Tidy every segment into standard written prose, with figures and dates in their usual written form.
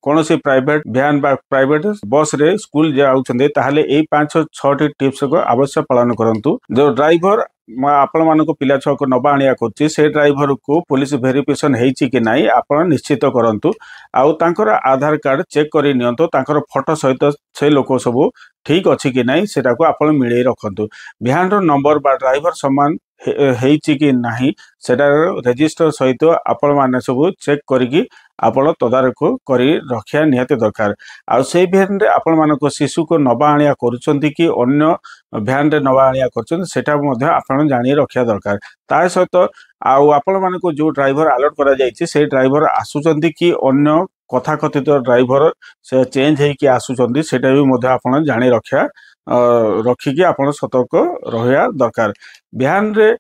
कौन सी private van बा private bus रे स्कूल जाउछन्ते ताहले एई 5-6 टिप्स को अवश्य पालन करंतु। जो ड्राइवर आपण मानको पिला छुआ को नबा आनिया करछि से ड्राइवर को पुलिस वेरिफिकेशन हेछि कि नाही आपण निश्चित करंतु। आउ तांकर आधार कार्ड चेक करि नियंतो तांकर फोटो सहित से लोक सब ठीक अछि कि नाही सेटा को आपण मिळै रखंतु। भ्यान रो नंबर बा ड्राइवर समान हेछि कि नाही सेटा रजिस्टर सहित आपण माने सब चेक करिकि आपण तदारख करी रखिया निहाते दरकार। आ से भ्यान रे आपण मानको शिशु को नबा आनिया करूछन्ती कि अन्य भ्यान रे नबा आनिया करछन्ती सेटा मध्ये आपण जानि रखिया दरकार। ता सहित आपण मानको जो ड्राइवर अलर्ट करा जायछि से ड्राइवर आसुचन्ती कि अन्य कथाकथित ड्राइवर से चेंज है कि आसुचन्ती सेटा भी मध्ये आपण जानि रखिया रखिकी आपण सतर्क रहया दरकार। भ्यान रे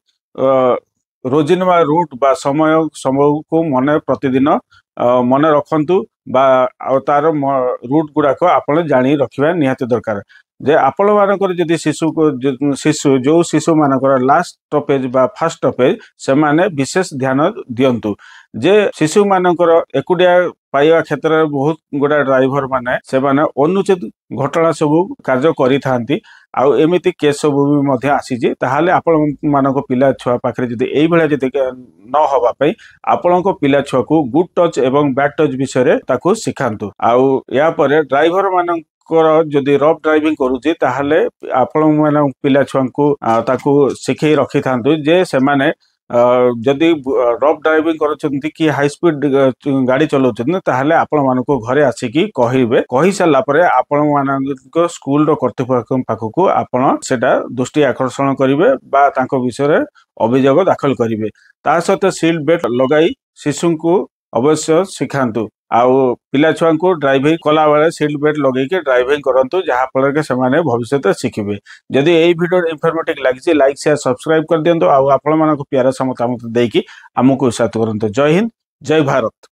रोजिनवा रूट बा समय को मन प्रतिदिन मन रखंतु बा तार रूट गुड़ाक आपण जानी रखिबा निहाती दरकार। जे आपण मानकर जदि शिशु जो शिशु मानकर लास्ट स्टॉपेज बा फर्स्ट स्टॉपेज से माने विशेष ध्यान दियंतु। जे शिशु मानकर एकुडिया पाइबा क्षेत्र में बहुत गुडा ड्राइवर माने से माने अनुचित घटना सब कार्य करि थांती। आउ एमिति केस सब भी मध्य आसीजे ताहाले आपण मानको पिला छुआ पाखरे जदि एई भलिया जदि न होबा पई आपणको पिला छुआ को गुड टच एवं बैड टच विषय रे ताको सिखांतु। आउ या परे ड्राइवर मानकर जदि रफ ड्राइविंग करूची ताहाले आपण मान पिला छुआ को ताको सिखै रखि थांतु जे से माने जदि रफ ड्राइविंग करछन्ती कि हाई स्पीड गाड़ी चलाउछन्ती ताहाले आपण मानको घरे आसिकी कहिबे। कहि साला परे आपण मानको स्कूल रो कर्तृपक्ष पाखकु आपण सेटा दृष्टि आकर्षण करिवे बा तांको विषय रे अभियोग दाखल करिवे। ता सहित सीट बेल्ट लगाई शिशु को अवश्य सिखांतु। आउ पिला छुआ को ड्राइविंग कला बेले सीट बेल्ट लगे के ड्राइविंग करंतु जहाँ फल के सेमाने भविष्य शिखिबे। जदि एई वीडियो इन्फॉर्मेटिव लागिछि लाइक शेयर सब्सक्राइब कर दियंतु। आउ आपण मानको प्यारा समतामत देकी हमकु उत्साहित करंतु। जय हिंद जय भारत।